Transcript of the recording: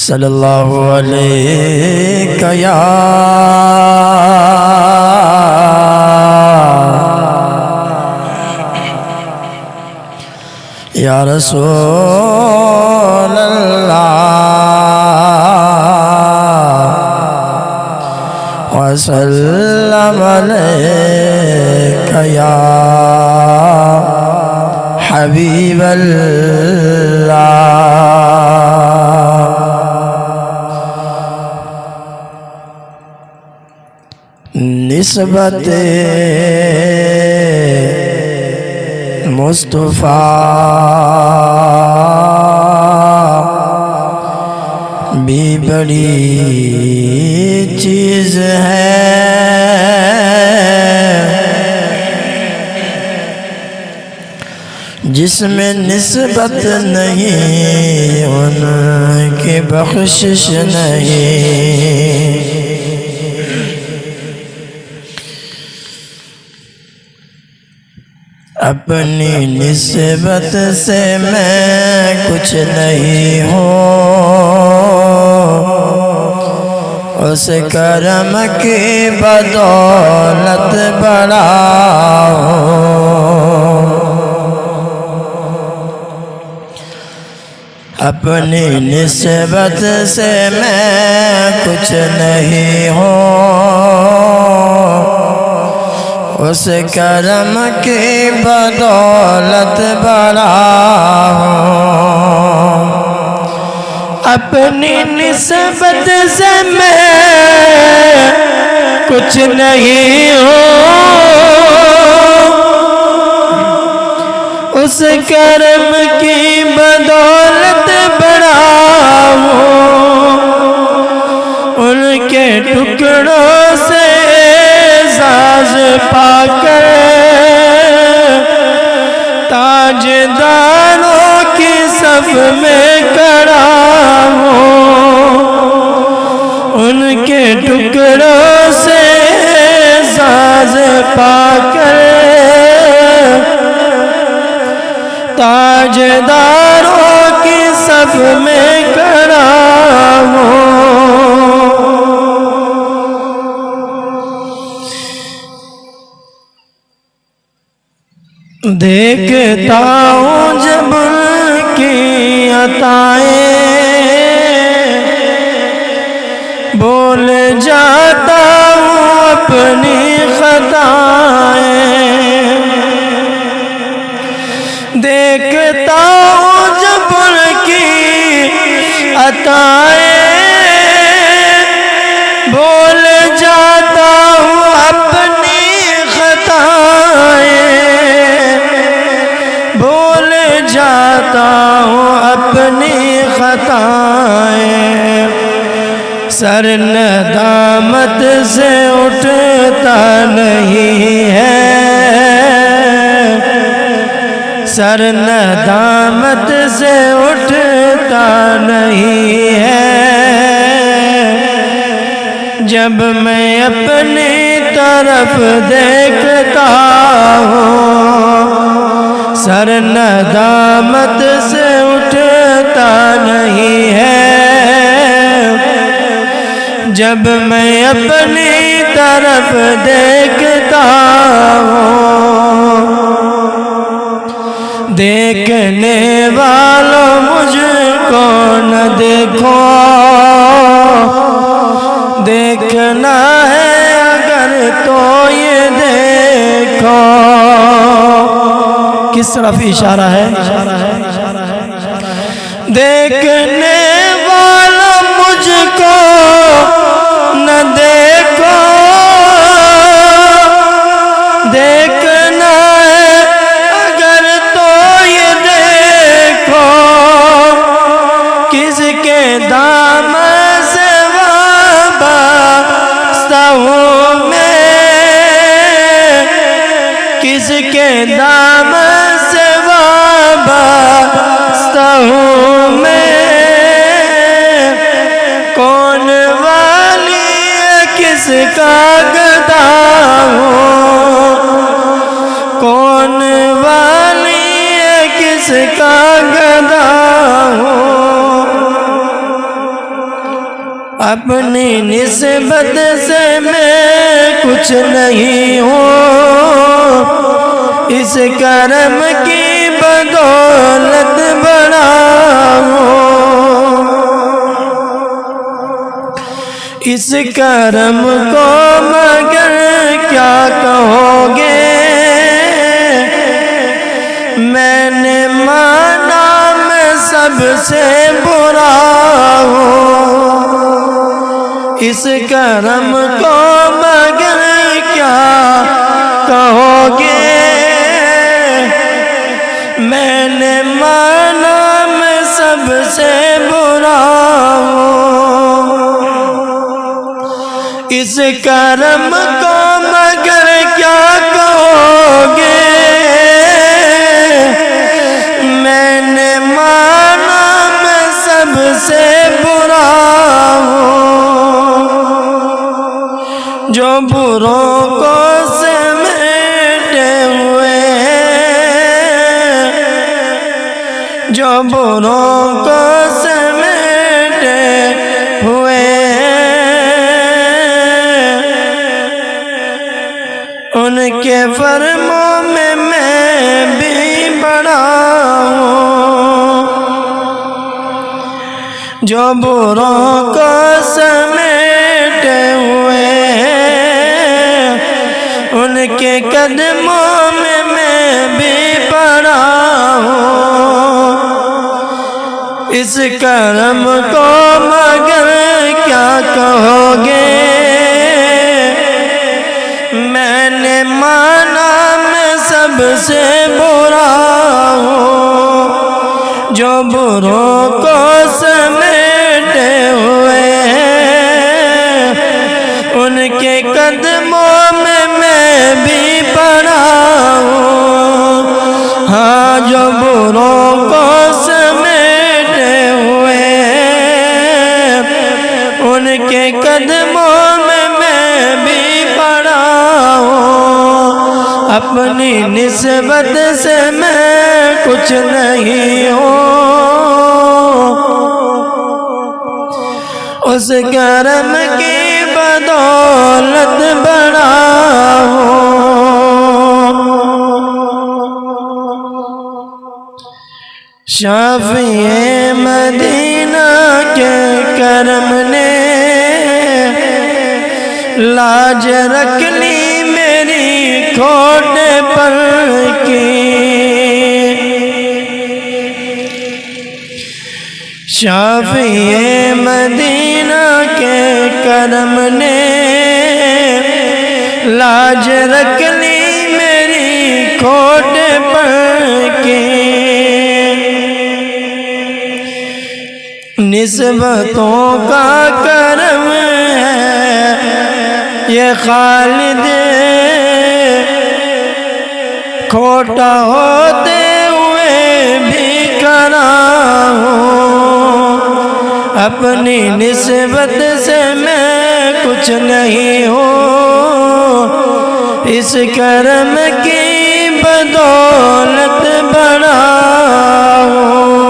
صلی اللہ علیہ یا رسول اللہ وسلم علیک یا حبیب اللہ۔ نسبت مصطفیٰ بھی بڑی چیز ہے، جس میں نسبت نہیں ان کی بخشش نہیں۔ اپنی نسبت سے میں کچھ نہیں ہوں، اس کرم کی بدولت بڑا ہوں۔ اپنی نسبت سے میں کچھ نہیں ہوں، اس کرم کی بدولت بڑا ہوں۔ اپنی نسبت سے میں کچھ نہیں ہوں، اس کرم کی بدولت بڑا ہوں۔ ان کے ٹکڑوں سے ساز پا کر تاجداروں کی صف میں کھڑا ہوں۔ ان کے ٹکڑوں سے ساز پا کر تاجداروں کی صف میں کھڑا ہوں۔ دیکھتا ہوں جب ان کی عطائیں، بول جاتا ہوں اپنی خطائیں۔ دیکھتا ہوں جب ان کی عطائیں، بول جاتا ہوں اپنی خطائیں، بھول جاتا ہوں اپنی خطائیں۔ سر ندامت سے اٹھتا نہیں ہے، سر ندامت سے اٹھتا نہیں ہے، جب میں اپنی طرف دیکھتا ہوں۔ سر ندامت سے اٹھتا نہیں ہے، جب میں اپنی طرف دیکھتا ہوں۔ دیکھنے والوں مجھ کو نہ دیکھو، دیکھنا ہے اگر تو یہ دیکھو۔ کس طرف اشارہ ہے؟ دیکھنے والا مجھ کو نہ دیکھو، دیکھنا ہے اگر تو یہ دیکھو۔ کس کے دامن سے وابستہ ہوں میں، کس کے دامن سے وابستہ ہوں میں۔ کون والی ہے کس کا گدا ہوں، کون والی ہے کس کا گدا ہوں۔ اپنی نسبت سے میں کچھ نہیں ہوں، اس کرم کی بدولت بڑا ہوں۔ اس کرم کو مگر کیا کہو گے، میں نے مانا میں سب سے برا ہوں۔ اس کرم کو مگر کیا کہو گے، میں نے مانا میں سب سے برا ہوں۔ اس کرم کو مگر کیا کہو گے، میں نے مانا میں سب سے برا ہوں۔ جو بروں کو سمیٹے ہوئے ہیں، جو بروں کو سمیٹے ہوئے ان کے فرموں میں بھی بڑا ہوں۔ جو بروں کو سمیٹے ہوئے ہیں، ان کے قدموں میں بھی بڑا ہوں۔ اس کرم کو مگر کیا کہو گے، میں نے مانا میں سب سے برا ہوں۔ جو بروں کو سمیٹے ہوئے ہیں، ان کے قدموں میں بھی پڑا ہوں۔ ہاں جو بروں کو سمیٹے ہوئے ہیں، ان کے قدموں میں بھی پڑا ہوں۔ اپنی نسبت سے میں کچھ نہیں ہوں، اس کرم کی بدولت بڑا ہوں۔ شافعِ مدینہ کے کرم نے لاج رکھ لی میری کھوٹ پر کی۔ شافعِ مدینہ کے کرم نے لاج رکھ لی میری کھوٹ پر کی۔ نسبتوں کا کرم ہے یہ خالد، کھوٹا ہوتے ہوئے بھی کھڑا ہوں۔ اپنی نسبت سے میں کچھ نہیں ہوں، اس کرم کی بدولت بڑا ہوں۔